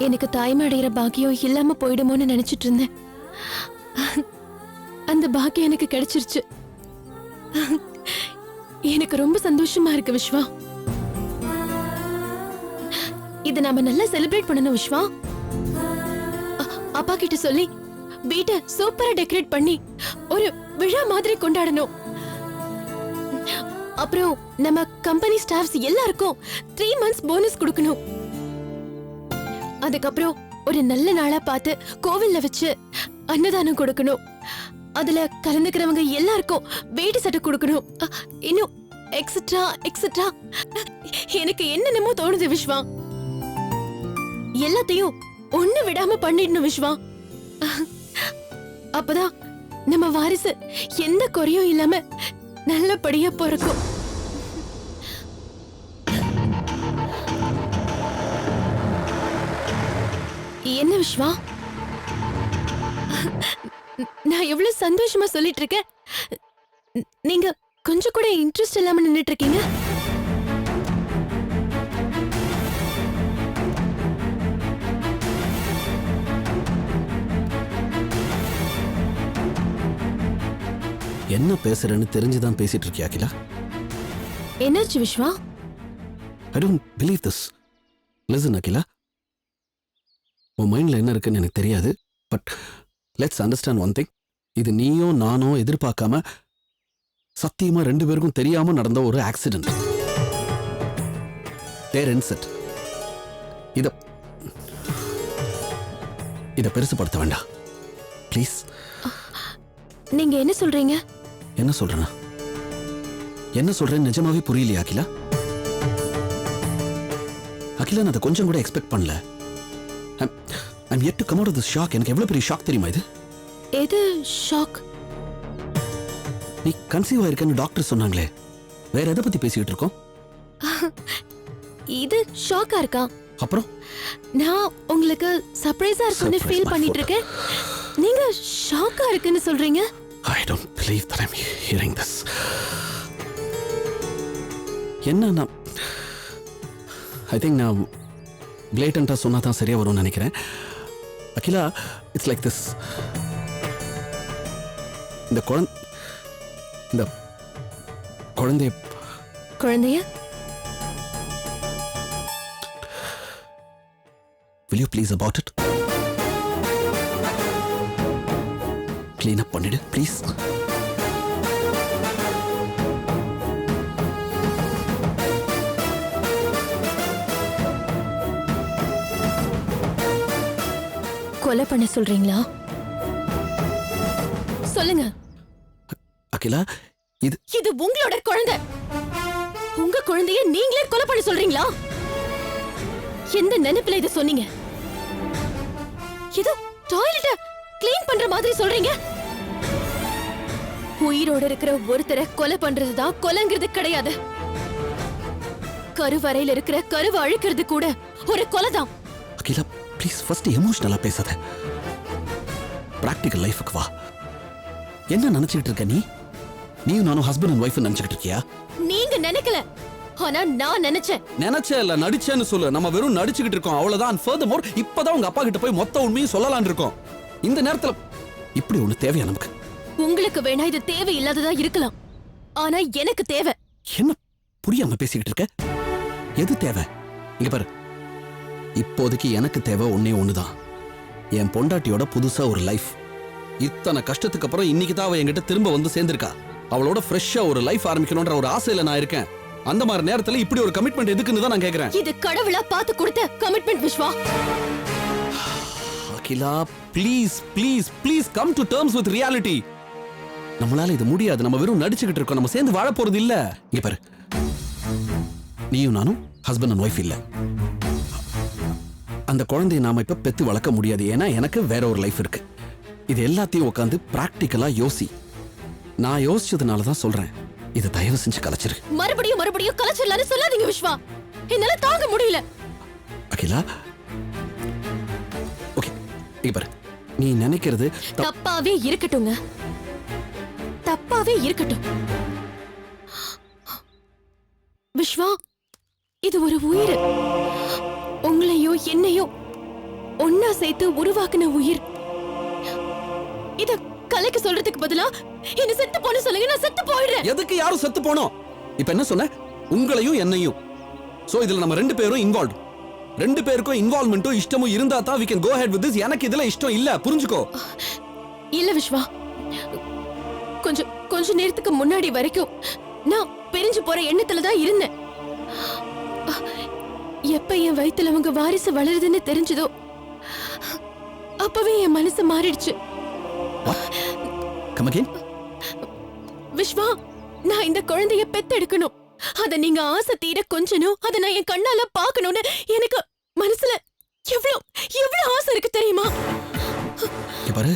எனக்கு தாய்மை அடைகிற பாக்கியம் இல்லாம போயிடுமோன்னு நினைச்சிட்டு இருந்தேன். அந்த பாக்கியம் எனக்கு கிடைச்சிருச்சு. எனக்கு ரொம்ப சந்தோஷமா இருக்கு விஸ்வா. இத நாம நல்லா செலிப்ரேட் பண்ணணும் விஸ்வா. அப்பா கிட்ட சொல்லி வீட்டை சூப்பரா டெக்கரேட் பண்ணி ஒரு விழா மாதிரி கொண்டாடணும். அப்புறம் நம்ம கம்பெனி ஸ்டாஃப்ஸ் எல்லாருக்கும் 3 months போனஸ் கொடுக்கணும். அதுக்கப்புறம் ஒரு நல்ல நாளா பார்த்து கோவில்ல வச்சு அன்னதானம் கொடுக்கணும். அதுல கலந்துக்கிறவங்க எல்லாருக்கும் வேட்டி சட்டை கொடுக்கணும். இன்னும் எக்ஸெட்ரா எக்ஸெட்ரா. எனக்கு என்னென்னமோ தோணுது விஸ்வா. எல்லாத்தையும் ஒண்ணு விடாம பண்ணிடணும் விஸ்வா. அப்பதான் நம்ம வாரிசு எந்த குறையும் இல்லாம நல்லபடியா பிறக்கும். என்ன விஸ்வா, நான் எவ்வளவு சந்தோஷமா சொல்லிட்டு இருக்கேன், நீங்க கொஞ்சம் கூட இன்ட்ரெஸ்ட் இல்லாம நின்னுட்டு இருக்கீங்க. என்ன பேசுறேன்னு தெரிஞ்சுதான் பேசிட்டு இருக்கியா அகிலா? என்னாச்சு Vishwa? I don't believe this. Listen Akila, உன் மைண்ட்ல என்ன இருக்குன்னு எனக்கு தெரியாது. But let's understand one thing. இது நீயோ நானோ எதிர்பார்க்காம சத்தியமா 2 பேருக்கும் தெரியாம நடந்த ஒரு ஆக்சிடென்ட். தேர் இன்செட். இத பெருசுப்படுத்த வேண்டாம் ப்ளீஸ். நீங்க என்ன சொல்றீங்க? என்ன சொல்றேன்னா என்ன சொல்றேன்னு நிஜமாவே புரியலையா அகிலா? அகிலா, நான் அதை கொஞ்சம் கூட எக்ஸ்பெக்ட் பண்ணல. I'm yet to come out of this shock. எனக்கு எவ்வளவு பெரிய ஷாக் தெரியுமா இது? எது ஷாக்? நீ கன்சீவ் ஆயிருக்கன்னு டாக்டர் சொன்னாங்களே, வேற எதை பத்தி பேசிட்டு இருக்கோம்? இது ஷாக்கா இருக்கா? அப்புறம் நான் உங்களுக்கு சர்ப்ரைஸா இருக்குன்னு ஃபீல் பண்ணிட்டு இருக்கேன். நீங்க ஷாக்கா இருக்குன்னு சொல்றீங்க? I don't believe that I'm hearing this. என்ன I think நான் பிளேட்டண்டா சொன்னா தான் சரியா வரும்னு நினைக்கிறேன். Akila, it's like this. இந்த குழந்தைய will you please about it? Clean up பண்ணிடு ப்ளீஸ். கொலை பண்ண சொல்றீங்களா? சொல்லுங்க. அகிலா, இது உங்களோட குழந்தை. உங்க குழந்தைய நீங்களே கொலை பண்ண சொல்றீங்களா? எந்த நினைப்புல இத சொன்னீங்க? இது டாய்லெட்ட க்ளீன் பண்ற மாதிரி சொல்றீங்க? உயிரோட இருக்கிற ஒருத்தரை கொலை பண்றதுதான் கொலைங்கிறது கிடையாது. கருவறையில இருக்கிற கருவை அழிக்கிறது கூட ஒரு கொலைதான். அகிலா, ப்ளீஸ் ஃபர்ஸ்ட் எமோஷனலா பேசாத. பிராக்டிகல் லைஃபுக்கு வா. என்ன நினைச்சிட்டு இருக்க நீ? நீயும் நானும் ஹஸ்பண்ட் அண்ட் ஒய்ஃப் நினைச்சிட்டு இருக்கியா? நீங்க நினைக்கல, ஆனா நான் நினைச்சேன். இல்ல நடிச்சேன்னு சொல்லு. நம்ம வெறும் நடிச்சுக்கிட்டு இருக்கோம், அவ்வளவுதான். ஃபர்தர்மோர், இப்பதான் உங்க அப்பா கிட்ட போய் மொத்த உண்மையும் சொல்லலாம்னு இருக்கோம். இந்த நேரத்துல இப்படி ஒண்ணு தேவையா நமக்கு? உங்களுக்கு வேணா இது தேவையில்லாததா இருக்கலாம், ஆனா எனக்கு தேவை. என்ன புரியாம பேசிக்கிட்டு இருக்க? எது தேவை? இங்க பாரு, இப்போதைக்கு எனக்கு தேவை ஒண்ணுதான். என் பொண்டாட்டியோட புதுசா ஒரு லைஃப். இத்தனை கஷ்டத்துக்கு அப்புறம் இன்னைக்கு தான் அவ என்கிட்ட திரும்ப வந்து சேர்ந்திருக்கா. அவளோட ஃப்ரெஷ்ஷா ஒரு லைஃப் ஆரம்பிக்கணும்ன்ற ஒரு ஆசையில நான் இருக்கேன். அந்த மாதிரி நேரத்துல இப்படி ஒரு கமிட்மெண்ட் எதுக்குன்னு தான் நான் கேக்குறேன். இது கடவுளா பார்த்து கொடுத்த commitment Vishwa. Akila, please please please come to terms with reality. நம்மளால இது முடியாது. நம்ம வெறும் நடிச்சுக்கிட்டு இருக்கோம். நம்ம சேர்ந்து வாழ போறது இல்ல. இங்க பாரு, நீயும் நானும் ஹஸ்பண்ட் அண்ட் ஒய்ஃப் இல்ல. அந்த குழந்தையை நாம இப்ப பெத்து வளர்க்க முடியாது. ஏன்னா எனக்கு வேற ஒரு லைஃப் இருக்கு. இது எல்லாத்தையும் உட்காந்து பிராக்டிக்கலா யோசி. நான் யோசிச்சதுனால தான் சொல்றேன். இது தயவு செஞ்சு கலைச்சிரு. மறுபடியும் கலைச்சிடலான்னு சொல்லாதீங்க விஸ்வா. என்னால தாங்க முடியல. அகிலா, ஓகே, இங்க பாரு, நீ நினைக்கிறது தப்பாவே இருக்கட்டுங்க. தப்பாவே இருக்கட்டும் விஸ்வா. இது ஒரு உயிர். உங்களையோ என்னையோ ஒன்னா சேர்த்து உருவாக்குன உயிர். இத கலைக்கு சொல்றதுக்கு பதிலா என்ன செத்து போன சொல்லுங்க, நான் செத்து போயிடுறேன். எதுக்கு யாரும் செத்து போனோம்? இப்ப என்ன சொன்ன? உங்களையும் என்னையும். சோ இதுல நம்ம ரெண்டு பேரும் இன்வால்வ். ரெண்டு பேருக்கும் இன்வால்வ்மென்ட்டும் இஷ்டமும் இருந்தா தான் we can go ahead with this. எனக்கு இதுல இஷ்டம் இல்ல, புரிஞ்சுக்கோ. இல்ல விஸ்வா, கொஞ்ச நேரத்துக்கு முன்னாடி வரைக்கும் நான் பிரிஞ்சு போற எண்ணத்துல தான் இருந்தேன். எப்ப என் வயித்துல உங்க வாரிசு வளருதுன்னு தெரிஞ்சதோ அப்பவே என் மனசு மாறிடுச்சு. Come again? விஸ்வா, நான் இந்த குழந்தைய பெத்தெடுக்கணும். அத நீங்க ஆசை தீர கொஞ்சணும், அத நான் என் கண்ணால பாக்கணும்னு எனக்கு மனசுல எவ்வளவு ஆசை இருக்கு தெரியுமா? பாரு,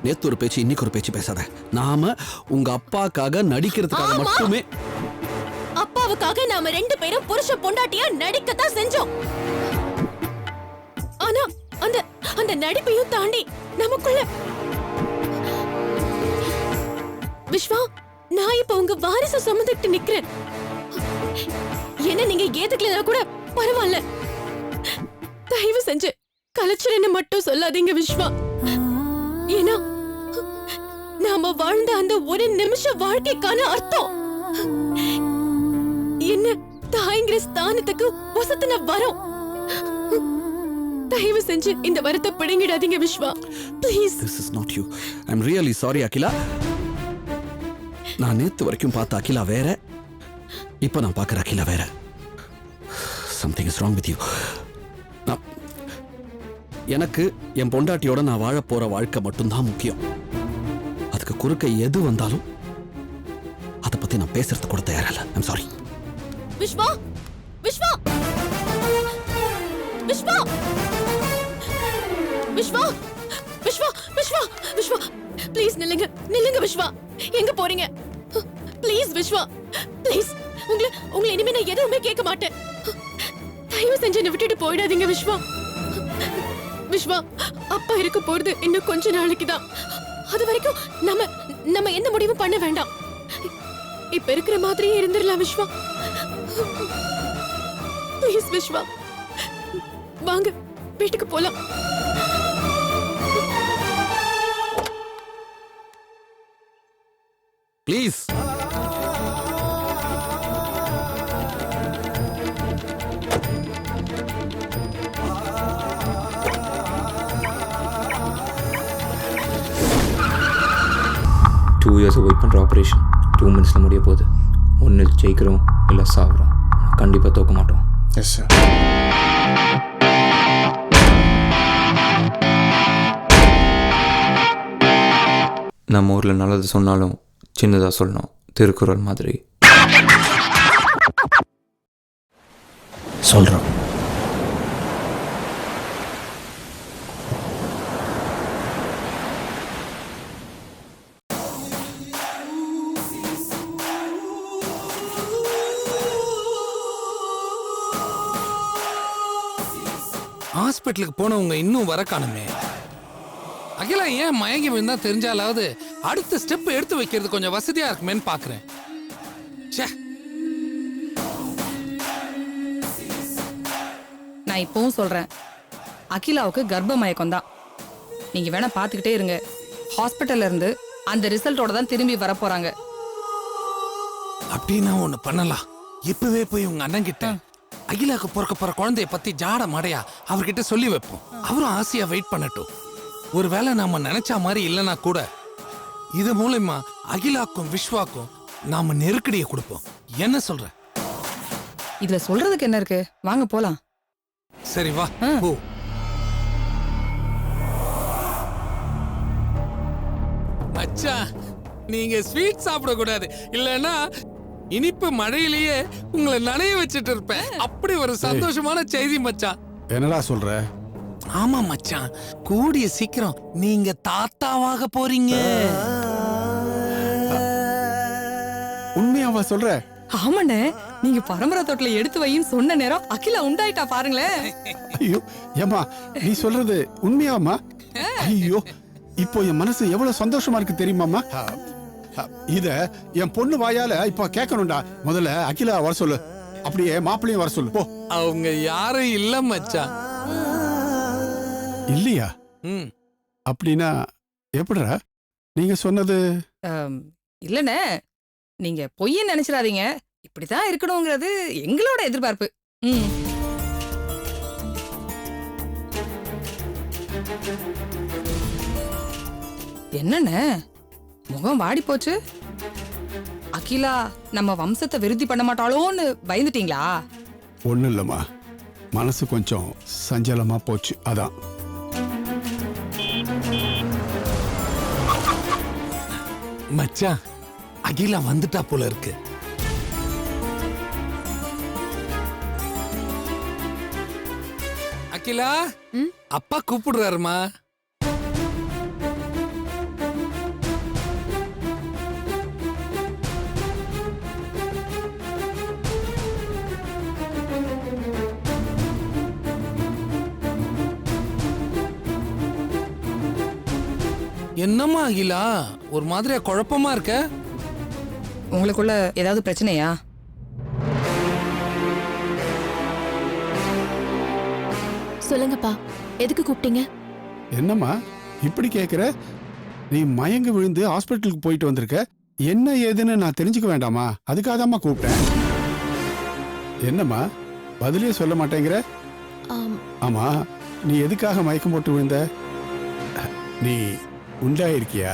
நேத்து ஒரு பேச்சு இன்னைக்கு ஒரு பேச்சு பேசாத. நாம உங்க அப்பாக்காக நடிக்கிறதுக்காக மட்டுமே. அப்பாவுக்காக நாம ரெண்டு பேரும் புருஷ பொண்டாட்டியா நடிக்கத்தான் செஞ்சோம். ஆனா அந்த நடிப்பையும் தாண்டி நமக்குள்ள விஸ்வா, நான் இப்ப உங்க வாரிசு சுமந்துட்டு நிக்கிறேன். என்ன நீங்க ஏத்துக்கலனா கூட பரவாயில்ல. தயவு செஞ்சு கலைச்சரன்னு மட்டும் சொல்லாதீங்க விஸ்வா. ஏன்னா நாம வாழ்ந்த அந்த ஒரு நிமிஷ வாழ்க்கைக்கான அர்த்தம் என்ன தாய்ங்கிற ஸ்தானத்துக்கு வசத்தின வரும். தயவு செஞ்சு இந்த வரத்தை பிடுங்கிடாதீங்க Vishwa, please. This is not you. I'm really sorry Akila. நான் நேத்து வரைக்கும் பார்த்த அகிலா வேற, இப்ப நான் பார்க்கற அகிலா வேற. Something is wrong with you. எனக்கு என் பொண்டாட்டியோட நான் வாழ போற வாழ்க்கை மட்டும்தான் முக்கியம். அதுக்கு குறுக்க எது வந்தாலும் அதை பத்தி நான் பேசுறது கூட தயாரில்ல. I'm sorry. Vishwa, Vishwa, Vishwa, Vishwa, Vishwa, Vishwa, Vishwa, please நில்லுங்க, நில்லுங்க விஸ்வா. எங்க போறீங்க? Please Vishwa, please. உங்களை இனிமே நான் எதுவுமே கேட்க மாட்டேன். தயவு செஞ்சு என்னை விட்டுட்டு போயிடாதீங்க விஸ்வா. விஸ்வா, அப்பா இருக்க போறது இன்னும் கொஞ்ச நாளைக்கு தான். அது வரைக்கும் நம்ம எந்த முடிவும் பண்ண வேண்டாம். இப்ப இருக்கிற மாதிரியே இருந்துடலாம் விஸ்வா. ப்ளீஸ் விஸ்வா, வாங்க வீட்டுக்கு போலாம். ப்ளீஸ். வெயிட் பண்ணுற ஆப்ரேஷன் 2 மினிட்ஸில் முடிய போகுது. ஒன்று ஜெயிக்கிறோம் இல்லை சாப்பிட்றோம். கண்டிப்பாக தோக்க மாட்டோம். Yes sir. நம்ம ஊரில் நல்லது சொன்னாலும் சின்னதாக சொல்லணும், திருக்குறள் மாதிரி. சொல்கிறோம். ஹாஸ்பிட்டலுக்கு போனவங்க இன்னும் வர காணுமே. அகிலா ஏன் மயங்கி விழுந்தா தெரிஞ்சாலாவது அடுத்த ஸ்டெப் எடுத்து வைக்கிறது கொஞ்சம் வசதியா இருக்குமேன்னு பாக்குறேன். நான் இப்பவும் சொல்றேன், அகிலாவுக்கு கர்ப்ப மயக்கம் தான். நீங்க வேணா பாத்துக்கிட்டே இருங்க. ஹாஸ்பிட்டல்ல இருந்து அந்த ரிசல்ட்டோட தான் திரும்பி வர போறாங்க. அப்படின்னா ஒண்ணு பண்ணலாம். இப்பவே போய் உங்க அண்ணன் கிட்ட அகிலாக்கு பிறக்க போற குழந்தைய பத்தி ஜாட மாடையா அவர்கிட்ட சொல்லி வைப்போம். அவரும் ஆசையா வெயிட் பண்ணட்டும். ஒருவேளை நாம நினைச்ச மாதிரி இல்லைன்னா கூட இது மூலமா அகிலாக்கும் விஸ்வாக்கும் நாம நெருக்கடியை கொடுப்போம். என்ன சொல்ற? இதுல சொல்றதுக்கு என்ன இருக்கு? வாங்க போலாம். சரி வா போ. மச்சான், நீங்க ஸ்வீட் சாப்பிட கூடாது, இல்லன்னா இனிப்பு மழையிலேயே உங்களை நனைய வச்சிட்டு இருப்பேன். அப்படி ஒரு சந்தோஷமான செய்தி மச்சான். என்னடா சொல்ற? ஆமா மச்சான், கூடிய சீக்கிரம் நீங்க தாத்தாவாக போறீங்க. உண்மையாவா சொல்ற? ஆமாண்ணே, நீங்க பரம்பரை தொட்டில எடுத்து வைன்னு சொன்ன நேரம் அகிலா உண்டாயிட்டா பாருங்களேன். ஐயோ ஏமா, நீ சொல்றது உண்மையாமா? ஐயோ, இப்போ என் மனசு எவ்வளவு சந்தோஷமா இருக்கு தெரியுமாமா? இத என் பொண்ணு வாயால இப்ப கேட்கணும்டா. முதல்ல அகிலா வர சொல்லு, அப்படியே மாப்பிள்ளையும் வர சொல்லு போ. அவங்க யாரும் இல்ல மச்சான். இல்லையா? ம் அப்படின்னா எப்படிடா நீங்க சொன்னது? இல்லண்ணே, நீங்க பொய்ன்னு நினைச்சிடாதீங்க. இப்படிதான் இருக்கணுங்கிறது எங்களோட எதிர்பார்ப்பு. ம். என்னண்ணே முகம் வாடி போச்சு? அகிலா நம்ம வம்சத்தை விருத்தி பண்ண மாட்டாளோன்னு பயந்துட்டீங்களா? ஒண்ணும் இல்லம்மா, மனசு கொஞ்சம் சஞ்சலமா போச்சு, அதான். மச்சான், அகிலா வந்துட்டா போல இருக்கு. அகிலா, அப்பா கூப்பிடுறாருமா. என்னம்மா அகிலா, ஒரு மாதிரியா குழப்பமா இருக்க? உங்களுக்குள்ள ஏதாவது பிரச்சனையா? சொல்லுங்கப்பா, எதுக்கு கூப்பிட்டீங்க? என்னம்மா இப்படி கேக்குற? நீ மயங்கி விழுந்து ஹாஸ்பிட்டலுக்கு போயிட்டு வந்திருக்க. என்ன ஏதுன்னு நான் தெரிஞ்சுக்க வேண்டாமா? அதுக்காகதாம்மா கூப்பிட்டேன். என்னம்மா பதிலே சொல்ல மாட்டேங்கிற? ஆம், ஆமா, நீ எதுக்காக மயக்கம் போட்டு விழுந்த? நீ உண்டாயிருக்கியா?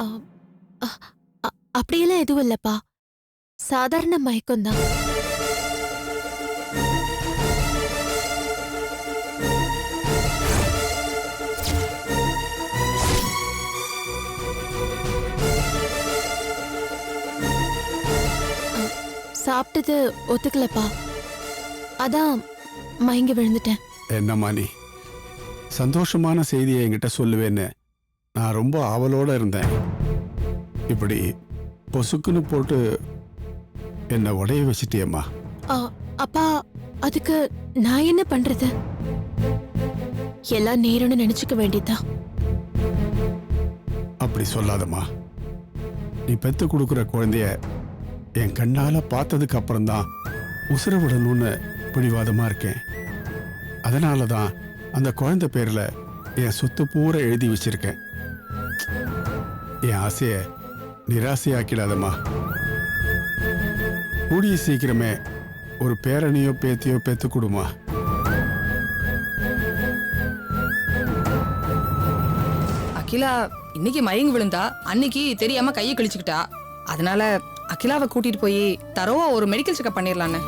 ஆம், அப்படியெல்லாம் எதுவும் இல்லப்பா, சாதாரண மயக்கம்தான். சாப்பிட்டது ஒத்துக்கலப்பா, அதான் மயங்கி விழுந்துட்டேன். என்னம்மா நீ சந்தோஷமான செய்தியை என்கிட்ட சொல்லுவேன்னு நான் ரொம்ப ஆவலோட இருந்தேன். இப்படி பொசுக்குன்னு போட்டு என்னை உடைய வச்சிட்டியம்மா. ஆ, அப்பா, அதுக்கு நான் என்ன பண்றது? எல்லாம் நேரம்னு நினைச்சுக்க வேண்டியதுதான். அப்படி சொல்லாதம்மா. நீ பெத்து கொடுக்குற குழந்தைய என் கண்ணால பார்த்ததுக்கு அப்புறம்தான் உசுர விடணும்னு பிடிவாதமா இருக்கேன். அதனால தான் அந்த குழந்தை பேர்ல என் சொத்து பூரா எழுதி வச்சிருக்கேன். என் ஆசைய நிராசையாக்கிடாதம்மா. கூடிய சீக்கிரமே ஒரு பேரனையோ பேத்தியோ பெத்து கொடுமா. அகிலா இன்னைக்கு மயங்கி விழுந்தா, அன்னைக்கு தெரியாம கையை கிழிச்சுக்கிட்டா. அதனால அகிலாவை கூட்டிட்டு போய் தரோவா ஒரு மெடிக்கல் செக்அப் பண்ணிடலான்னு.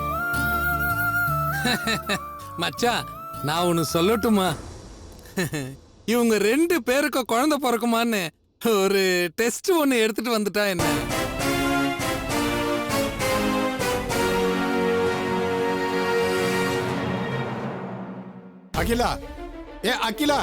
மச்சான், நான் ஒன்னு சொல்லட்டுமா? இவங்க 2 பேருக்கும் குழந்தை பிறக்குமான்னு ஒரு டெஸ்ட் ஒன்னு எடுத்துட்டு வந்துட்டா என்ன? அகிலா, ஏ Akila,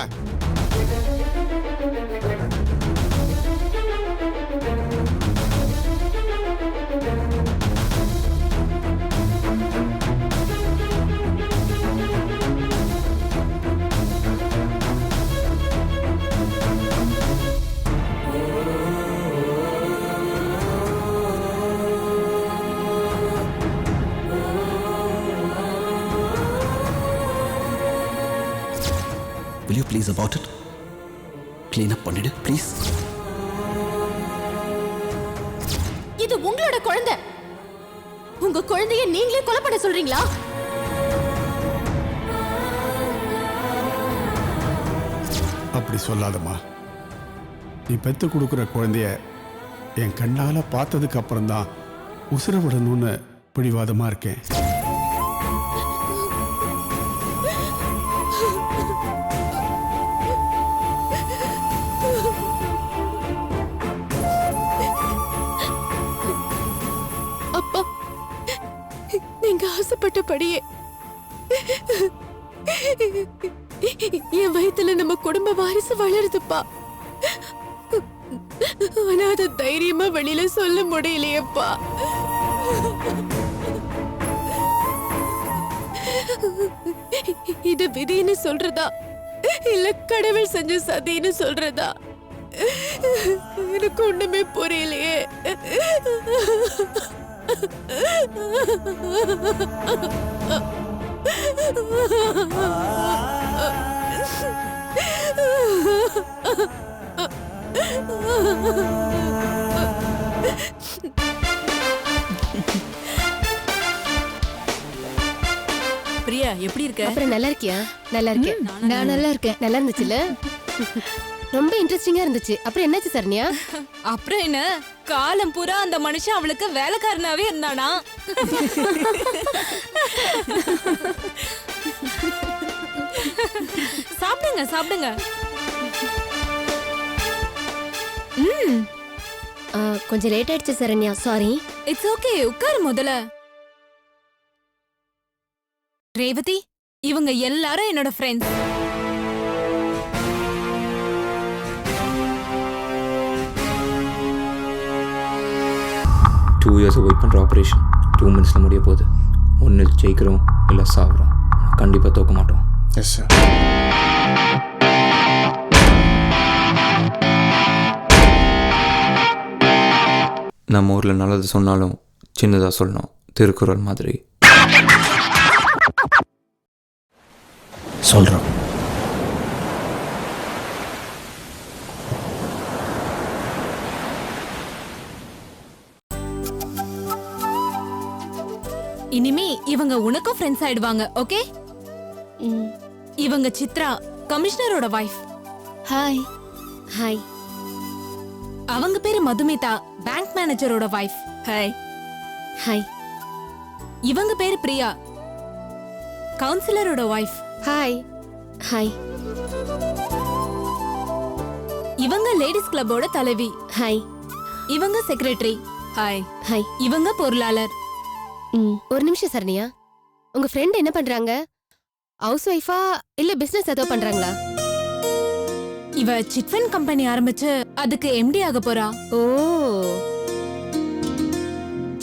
will you please about it? Clean up பண்ணிடு ப்ளீஸ். இது உங்களோட குழந்தை. உங்க குழந்தைய நீங்களே கொலை பண்ண சொல்றீங்களா? அப்படி சொல்லாதம்மா. நீ பெத்து கொடுக்குற குழந்தைய என் கண்ணால பார்த்ததுக்கு அப்புறம்தான் உசுர விடணும்னு பிடிவாதமா இருக்கேன். அப்பா, நீங்க ஆசைப்பட்டபடியே என் வயித்துல நம்ம குடும்ப வாரிசு வளருதுப்பா. ஆனா அதை தைரியமா வெளியில சொல்ல முடியலையேப்பா. இது விதின்னு சொல்றதா இல்ல கடவுள் செஞ்ச சதின்னு சொல்றதா எனக்கு ஒண்ணுமே புரியலையே. எப்படி இருக்க? அப்புறம் நல்லா இருக்கியா? நல்லா இருக்கேன். நான் நல்லா இருக்கேன். நல்லா இருந்துச்சுல? ரொம்ப இன்ட்ரெஸ்டிங்கா இருந்துச்சு. அப்புறம் என்னாச்சு சரண்யா? அப்புறம் என்ன, காலம் பூரா அந்த மனுஷன் அவளுக்கு வேலைக்காரனாவே இருந்தானா? சாப்பிடுங்க சாப்பிடுங்க. கொஞ்சம் லேட் ஆயிடுச்சு சரண்யா, சாரி. இட்ஸ் ஓகே, உட்காரு முதல்ல. ரேவதி, இவங்க எல்லாரும் என்னோட ஃப்ரெண்ட்ஸ். டூ இயர்ஸ் வெயிட் பண்ணுற ஆப்ரேஷன் 2 மினிட்ஸில் முடிய போகுது. ஒன்று ஜெயிக்கிறோம் இல்லை சாவுறோம். கண்டிப்பாக தோக்க மாட்டோம். Yes sir. நம்ம ஊரில் நல்லது சொன்னாலும் சின்னதாக சொல்லணும், திருக்குறள் மாதிரி. சொல்கிறோம். இனிமே இவங்க உனக்கும் ஃப்ரெண்ட்ஸ் ஆயிடுவாங்க, ஓகே? இவங்க சித்ரா, கமிஷனரோட வைஃப். ஹாய். ஹாய். அவங்க பேரு மதுமிதா, பேங்க் மேனேஜரோட வைஃப். ஹாய். ஹாய். இவங்க பேரு பிரியா, கவுன்சிலரோட வைஃப். ஹாய். ஹாய். இவங்க லேடிஸ் கிளப்போட தலைவி. ஹாய். இவங்க செக்ரட்டரி. ஹாய். ஹாய். இவங்க பொருளாளர். ஒரு நிமிஷம் சரண்யா, உங்க ஃப்ரெண்ட் என்ன பண்றாங்க? ஹவுஸ் ஒய்ஃபா இல்ல பிசினஸ் ஏதோ பண்றாங்களா? இவ சிட்ஃபண்ட் கம்பெனி ஆரம்பிச்சு அதுக்கு எம்டி ஆக போறா. ஓ,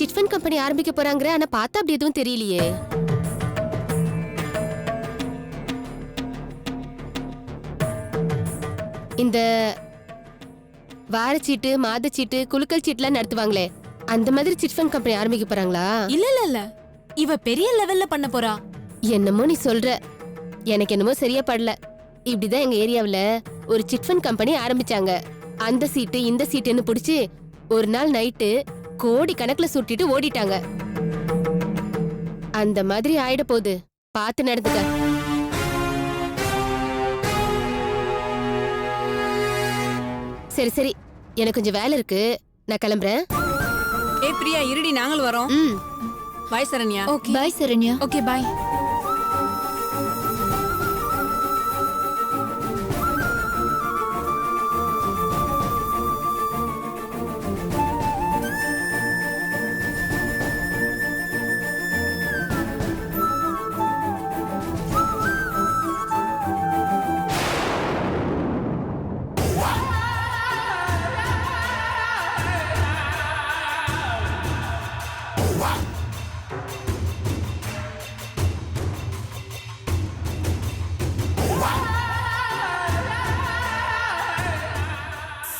சிட்ஃபண்ட் கம்பெனி ஆரம்பிக்க போறாங்கற, ஆனா பார்த்தா அப்படி எதுவும் தெரியலையே. இந்த வாரச்சீட்டு, மாதச்சீட்டு, குலுக்கல் சீட்டுலாம் நடத்துவாங்களே, அந்த மாதிரி சிட்ஃபண்ட் கம்பெனி ஆரம்பிக்க போறாங்களா? இல்ல இல்ல இல்ல, இவ பெரிய லெவல்ல பண்ண போறா. என்னமோ நீ சொல்ற, எனக்கு என்னமோ சரியா படல. இப்படிதான் எங்க ஏரியாவுல ஒரு சிட்ஃபண்ட் கம்பெனி ஆரம்பிச்சாங்க. அந்த சீட்டு இந்த சீட்டுன்னு புடிச்சு ஒரு நாள் நைட்டு கோடி கணக்குல சுட்டிட்டு ஓடிட்டாங்க. அந்த மாதிரி ஆயிட போகுது, பார்த்து நடந்துக்க. சரி சரி, எனக்கு கொஞ்சம் வேலை இருக்கு, நான் கிளம்புறேன். ஏ பிரியா, இருடி, நாங்கள் வரோம். Bye Saranya. Okay bye Saranya. Okay bye.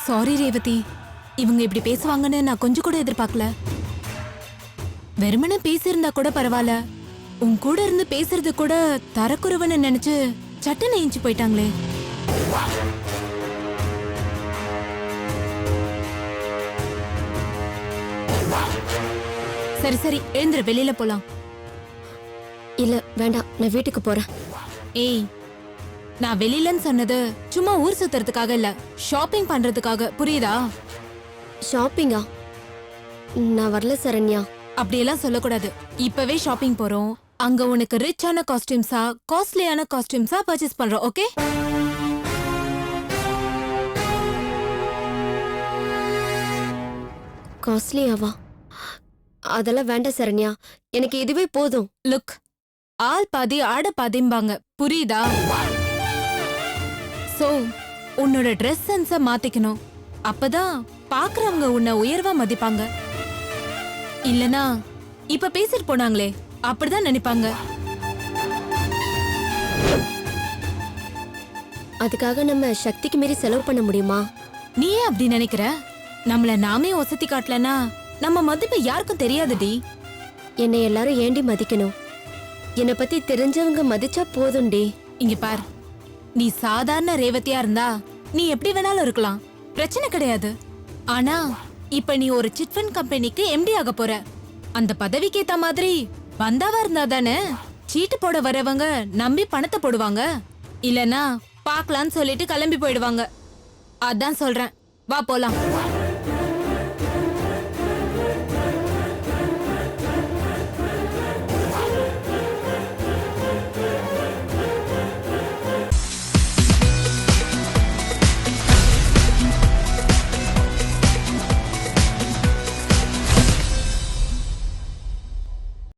Sorry Revathi, இவங்க இப்படி பேசுவாங்கன்னு நான் கொஞ்சம் கூட எதிர்பார்க்கல. வெறுமனே பேசியிருந்தா கூட பரவாயில்ல, உன் கூட இருந்து பேசுறது கூட தரக்குறவன்னு நினைச்சு சட்டுன்னு ஏஞ்சி போயிட்டாங்களே. சரி சரி, எழுந்துரு, வெளியில போலாம். இல்ல வேண்டாம், நான் வீட்டுக்கு போறேன். ஏய், நான் வெளியிலன்னு சொன்னது சும்மா ஊர் சுத்துறதுக்காக இல்ல, ஷாப்பிங் பண்றதுக்காக, புரியுதா? ஷாப்பிங்கா? நான் வரல சரண்யா. அப்படியெல்லாம் சொல்லக்கூடாது. இப்பவே ஷாப்பிங் போறோம். அங்க உனக்கு ரிச்சான காஸ்டியூம்ஸா, காஸ்ட்லியான காஸ்டியூம்ஸா பர்ச்சேஸ் பண்றோம், ஓகே? காஸ்ட்லியாவா? அதெல்லாம் வேண்டாம் சரண்யா, எனக்கு இதுவே போதும். லுக், ஆள் பாதி ஆட பாதிம்பாங்க, புரியுதா? சோ உன்னோட ட்ரெஸ் சென்ஸ மாத்திக்கணும். அப்பதான் பாக்குறவங்க உன்னை உயர்வா மதிப்பாங்க. இல்லனா இப்ப பேசிட்டு போனாங்களே, அப்படிதான் நினைப்பாங்க. அதுக்காக நம்ம சக்திக்கு மீறி செலவு பண்ண முடியுமா? நீ ஏன் அப்படி நினைக்கிற? நம்மள நாமே ஒசத்தி காட்டலனா நம்ம மதிப்பு யாருக்கும் தெரியாதுடி. என்னை எல்லாரும் ஏண்டி மதிக்கணும்? என்னை பத்தி தெரிஞ்சவங்க மதிச்சா போதும்டி. இங்க பார், நீ சாதாரண ரேவதியா இருந்தா நீ எப்படி வேணாலும் இருக்கலாம், பிரச்சனை கிடையாது. ஆனா இப்ப நீ ஒரு சிட்ஃபண்ட் கம்பெனிக்கு எம்டி ஆக போற. அந்த பதவிக்கு ஏத்த மாதிரி பந்தாவா இருந்தா தானே சீட்டு போட வரவங்க நம்பி பணத்தை போடுவாங்க, இல்லனா பார்க்கலாம்னு சொல்லிட்டு கிளம்பி போயிடுவாங்க. அதான் சொல்றேன், வா போலாம்.